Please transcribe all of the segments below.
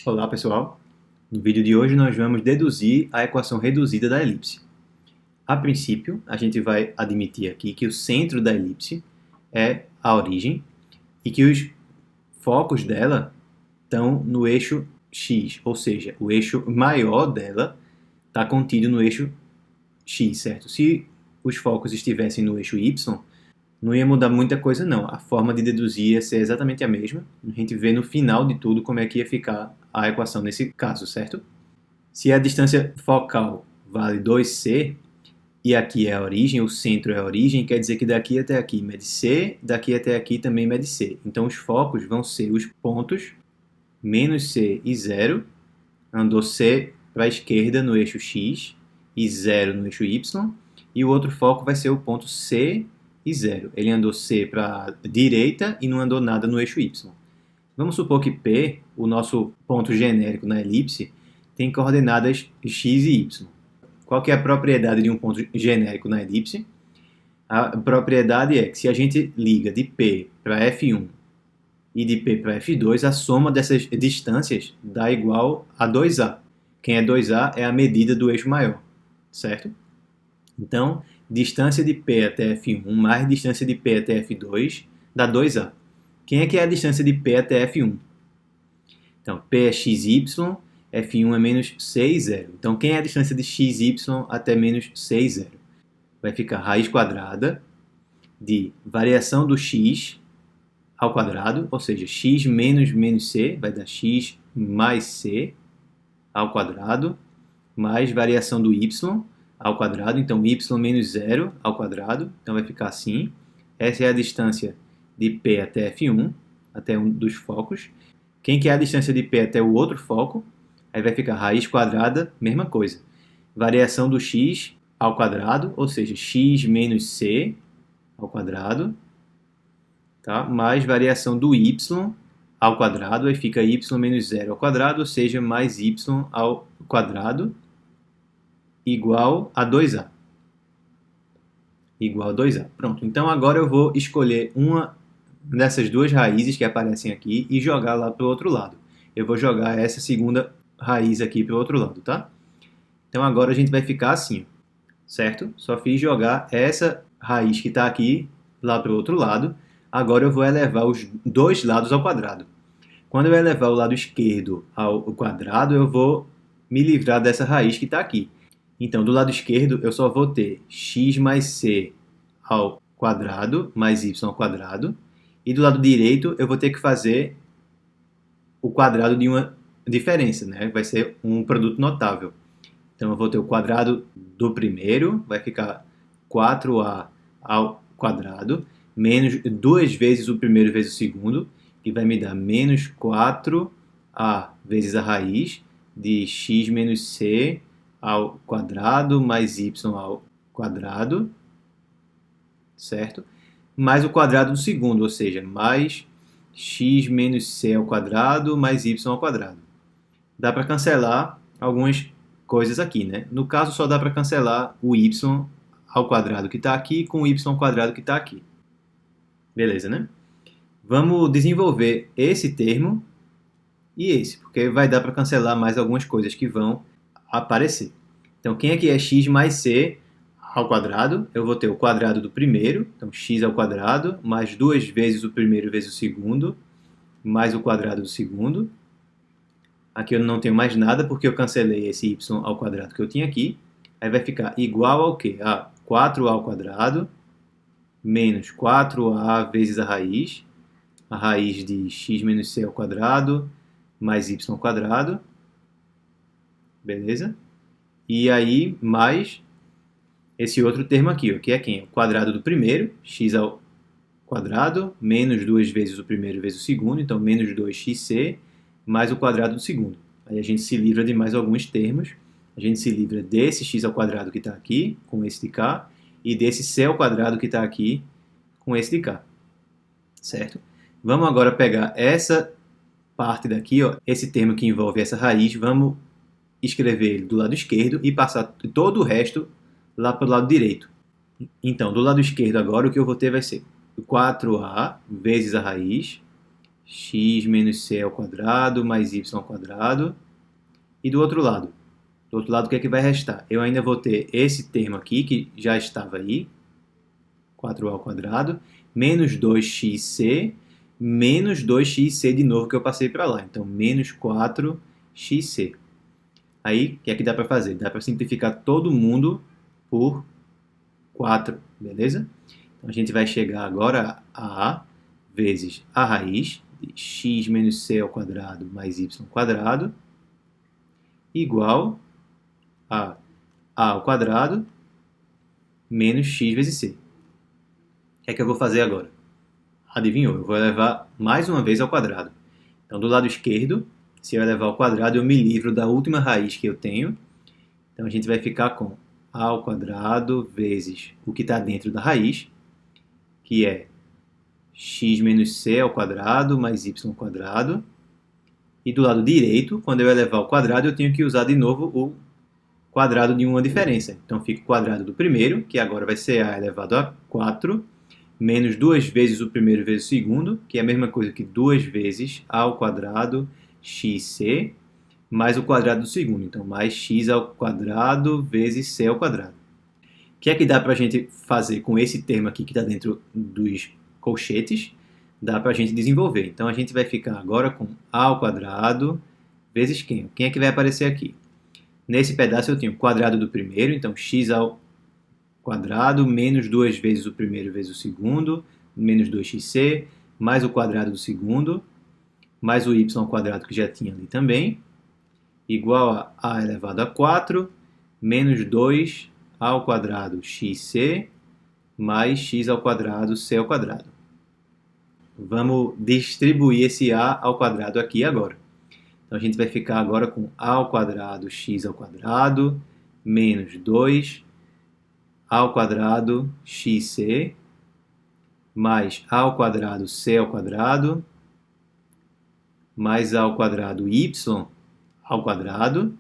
Olá pessoal, no vídeo de hoje nós vamos deduzir a equação reduzida da elipse. A princípio, a gente vai admitir aqui que o centro da elipse é a origem e que os focos dela estão no eixo x, ou seja, o eixo maior dela está contido no eixo x, certo? Se os focos estivessem no eixo y, não ia mudar muita coisa não, a forma de deduzir ia ser exatamente a mesma. A gente vê no final de tudo como é que ia ficar a equação nesse caso, certo? Se a distância focal vale 2c, e aqui é a origem, o centro é a origem, quer dizer que daqui até aqui mede c, daqui até aqui também mede c. Então os focos vão ser os pontos menos c e 0, andou c para a esquerda no eixo x e 0 no eixo y, e o outro foco vai ser o ponto c e 0. Ele andou c para a direita e não andou nada no eixo y. Vamos supor que P, o nosso ponto genérico na elipse, tem coordenadas x e y. Qual que é a propriedade de um ponto genérico na elipse? A propriedade é que se a gente liga de P para F1 e de P para F2, a soma dessas distâncias dá igual a 2A. Quem é 2A é a medida do eixo maior, certo? Então, distância de P até F1 mais distância de P até F2 dá 2A. Quem é que é a distância de P até F1? Então, P é xy, F1 é menos c e 0. Então, quem é a distância de xy até menos c e 0? Vai ficar raiz quadrada de variação do x ao quadrado, ou seja, x menos c vai dar x mais c ao quadrado, mais variação do y ao quadrado, então y menos 0 ao quadrado, então vai ficar assim. Essa é a distância de P até F1, até um dos focos. Quem que é a distância de P até o outro foco? Aí vai ficar raiz quadrada, mesma coisa. Variação do x ao quadrado, ou seja, x menos c ao quadrado, tá? Mais variação do y ao quadrado, aí fica y menos 0 ao quadrado, ou seja, mais y ao quadrado, igual a 2a. Igual a 2a. Pronto, então agora eu vou escolher uma dessas duas raízes que aparecem aqui e jogar lá para o outro lado. Eu vou jogar essa segunda raiz aqui para o outro lado, tá? Então agora a gente vai ficar assim, certo? Só fiz jogar essa raiz que está aqui lá para o outro lado. Agora eu vou elevar os dois lados ao quadrado. Quando eu elevar o lado esquerdo ao quadrado, eu vou me livrar dessa raiz que está aqui. Então, do lado esquerdo, eu só vou ter x mais c ao quadrado mais y ao quadrado. E do lado direito, eu vou ter que fazer o quadrado de uma diferença, né? Vai ser um produto notável. Então, eu vou ter o quadrado do primeiro, vai ficar 4a ao quadrado, menos 2 vezes o primeiro vezes o segundo, que vai me dar menos 4a vezes a raiz de x menos c ao quadrado mais y ao quadrado, certo? Mais o quadrado do segundo, ou seja, mais x menos c ao quadrado mais y ao quadrado. Dá para cancelar algumas coisas aqui, né? No caso, só dá para cancelar o y ao quadrado que está aqui com o y ao quadrado que está aqui. Beleza, né? Vamos desenvolver esse termo e esse, porque vai dar para cancelar mais algumas coisas que vão aparecer. Então, quem aqui é x mais c ao quadrado? Eu vou ter o quadrado do primeiro, então x ao quadrado, mais 2 vezes o primeiro vezes o segundo, mais o quadrado do segundo. Aqui eu não tenho mais nada, porque eu cancelei esse y ao quadrado que eu tinha aqui. Aí vai ficar igual ao quê? A 4a ao quadrado, menos 4a vezes a raiz de x menos c ao quadrado, mais y ao quadrado. Beleza? E aí, mais esse outro termo aqui, ó, que é quem? O quadrado do primeiro, x ao quadrado, menos 2 vezes o primeiro vezes o segundo, então menos 2xc, mais o quadrado do segundo. Aí a gente se livra de mais alguns termos. A gente se livra desse x ao quadrado que está aqui, com esse de cá, e desse c ao quadrado que está aqui, com esse de cá. Certo? Vamos agora pegar essa parte daqui, ó, esse termo que envolve essa raiz, vamos escrever ele do lado esquerdo e passar todo o resto lá para o lado direito. Então, do lado esquerdo agora, o que eu vou ter vai ser 4a vezes a raiz x menos c ao quadrado mais y ao quadrado. E do outro lado? Do outro lado, o que é que vai restar? Eu ainda vou ter esse termo aqui, que já estava aí, 4a ao quadrado, menos 2xc, menos 2xc de novo que eu passei para lá. Então, menos 4xc. Aí, o que é que dá para fazer? Dá para simplificar todo mundo por 4, beleza? Então, a gente vai chegar agora a A vezes a raiz de x menos c ao quadrado mais y ao quadrado igual a ao quadrado menos x vezes c. O que é que eu vou fazer agora? Adivinhou? Eu vou elevar mais uma vez ao quadrado. Então, do lado esquerdo, se eu elevar ao quadrado, eu me livro da última raiz que eu tenho. Então, a gente vai ficar com a ao quadrado vezes o que está dentro da raiz, que é x menos c ao quadrado mais y ao quadrado. E do lado direito, quando eu elevar ao quadrado, eu tenho que usar de novo o quadrado de uma diferença. Então, fica o quadrado do primeiro, que agora vai ser a elevado a 4, menos 2 vezes o primeiro vezes o segundo, que é a mesma coisa que 2 vezes a ao quadrado xc, mais o quadrado do segundo. Então, mais x ao quadrado vezes c ao quadrado. O que é que dá para a gente fazer com esse termo aqui que está dentro dos colchetes? Dá para a gente desenvolver. Então, a gente vai ficar agora com a ao quadrado vezes quem? Quem é que vai aparecer aqui? Nesse pedaço eu tenho o quadrado do primeiro, então x ao quadrado menos 2 vezes o primeiro vezes o segundo, menos 2xc, mais o quadrado do segundo, mais o y ao quadrado que já tinha ali também, igual a elevado a 4, menos 2 ao quadrado xc, mais x ao quadrado c ao quadrado. Vamos distribuir esse a ao quadrado aqui agora. Então, a gente vai ficar agora com a ao quadrado x ao quadrado, menos 2 ao quadrado xc, mais a ao quadrado c ao quadrado, mais a ao quadrado y ao quadrado,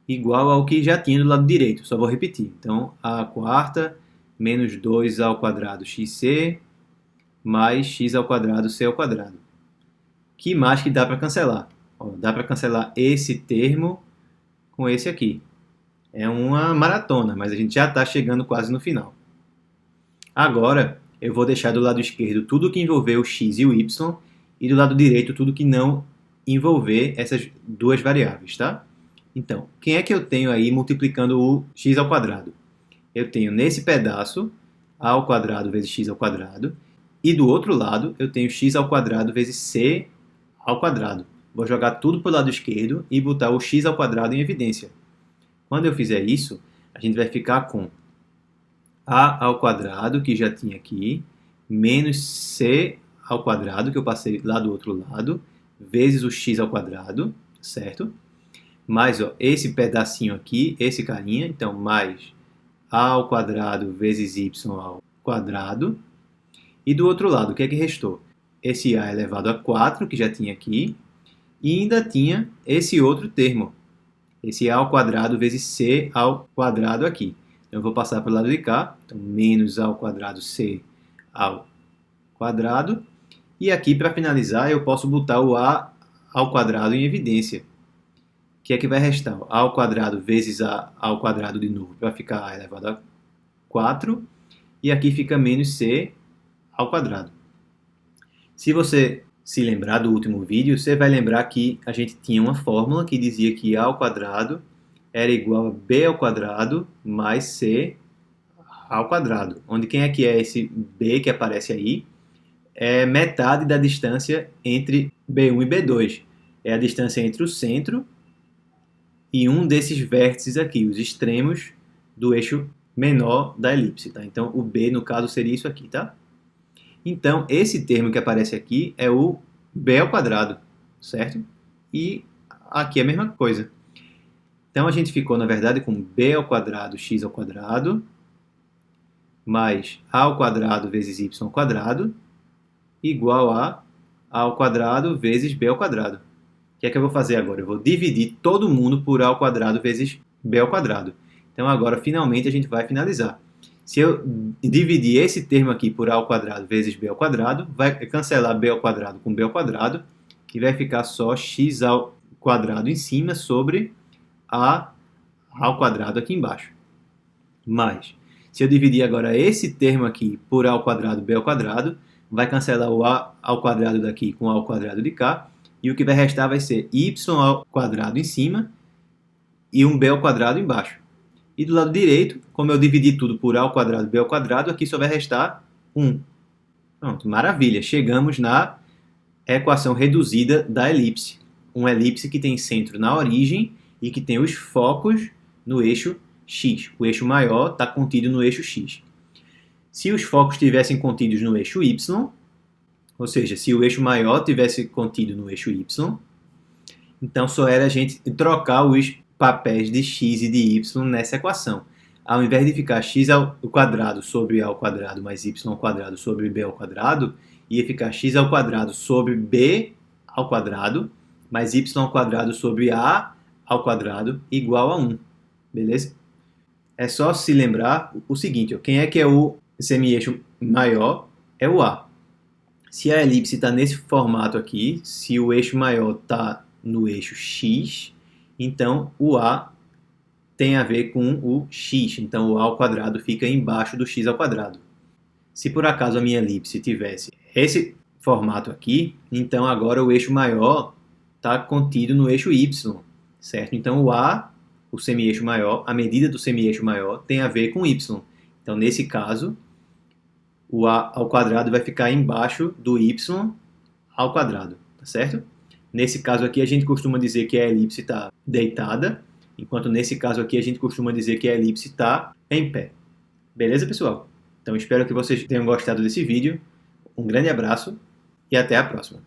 igual ao que já tinha do lado direito. Só vou repetir. Então, a quarta menos 2 ao quadrado xc, mais x ao quadrado c ao quadrado. Que mais que dá para cancelar? Ó, dá para cancelar esse termo com esse aqui. É uma maratona, mas a gente já está chegando quase no final. Agora, eu vou deixar do lado esquerdo tudo que envolver o x e o y, e do lado direito tudo que não envolver essas duas variáveis, tá? Então, quem é que eu tenho aí multiplicando o x ao quadrado? Eu tenho nesse pedaço a ao quadrado vezes x ao quadrado, e do outro lado eu tenho x ao quadrado vezes c ao quadrado. Vou jogar tudo para o lado esquerdo e botar o x ao quadrado em evidência. Quando eu fizer isso, a gente vai ficar com a ao quadrado, que já tinha aqui, menos c ao quadrado, que eu passei lá do outro lado, vezes o x ao quadrado, certo? Mais ó, esse pedacinho aqui, esse carinha, então mais a ao quadrado vezes y ao quadrado. E do outro lado, o que é que restou? Esse a elevado a 4, que já tinha aqui, e ainda tinha esse outro termo, esse a ao quadrado vezes c ao quadrado aqui. Então, eu vou passar para o lado de cá, então menos a ao quadrado c ao quadrado. E aqui, para finalizar, eu posso botar o a ao quadrado em evidência. O que é que vai restar? A ao quadrado vezes a ao quadrado de novo, para ficar a elevado a 4. E aqui fica menos c ao quadrado. Se você se lembrar do último vídeo, você vai lembrar que a gente tinha uma fórmula que dizia que a ao quadrado era igual a b ao quadrado mais c ao quadrado. Onde quem é que é esse b que aparece aí? É metade da distância entre B1 e B2. É a distância entre o centro e um desses vértices aqui, os extremos do eixo menor da elipse. Tá? Então, o B, no caso, seria isso aqui. Tá? Então, esse termo que aparece aqui é o b ao quadrado, certo? E aqui é a mesma coisa. Então, a gente ficou, na verdade, com b ao quadrado x ao quadrado mais a ao quadrado vezes y ao quadrado igual a ao quadrado vezes b ao quadrado. O que é que eu vou fazer agora? Eu vou dividir todo mundo por a ao quadrado vezes b ao quadrado. Então, agora, finalmente, a gente vai finalizar. Se eu dividir esse termo aqui por a ao quadrado vezes b ao quadrado, vai cancelar b ao quadrado com b ao quadrado e vai ficar só x ao quadrado em cima sobre a ao quadrado aqui embaixo. Mas, se eu dividir agora esse termo aqui por a ao quadrado b ao quadrado, vai cancelar o a ao quadrado daqui com a ao quadrado de cá, e o que vai restar vai ser y ao quadrado em cima e um b ao quadrado embaixo. E do lado direito, como eu dividi tudo por a ao quadrado b ao quadrado, aqui só vai restar 1. Pronto, maravilha. Chegamos na equação reduzida da elipse. Uma elipse que tem centro na origem e que tem os focos no eixo x. O eixo maior está contido no eixo x. Se os focos estivessem contidos no eixo y, ou seja, se o eixo maior tivesse contido no eixo y, então só era a gente trocar os papéis de x e de y nessa equação. Ao invés de ficar x ao quadrado sobre a ao quadrado mais y ao quadrado sobre b ao quadrado, ia ficar x ao quadrado sobre b ao quadrado mais y ao quadrado sobre a ao quadrado igual a 1. Beleza? É só se lembrar o seguinte, ó, quem é que é o semi-eixo maior? É o A. Se a elipse está nesse formato aqui, se o eixo maior está no eixo x, então o A tem a ver com o x, então o a ao quadrado fica embaixo do x ao quadrado. Se por acaso a minha elipse tivesse esse formato aqui, então agora o eixo maior está contido no eixo y, certo? Então o A, o semi-eixo maior, a medida do semi-eixo maior tem a ver com y. Então nesse caso, o a ao quadrado vai ficar embaixo do y ao quadrado, tá certo? Nesse caso aqui a gente costuma dizer que a elipse está deitada, enquanto nesse caso aqui a gente costuma dizer que a elipse está em pé. Beleza, pessoal? Então espero que vocês tenham gostado desse vídeo. Um grande abraço e até a próxima.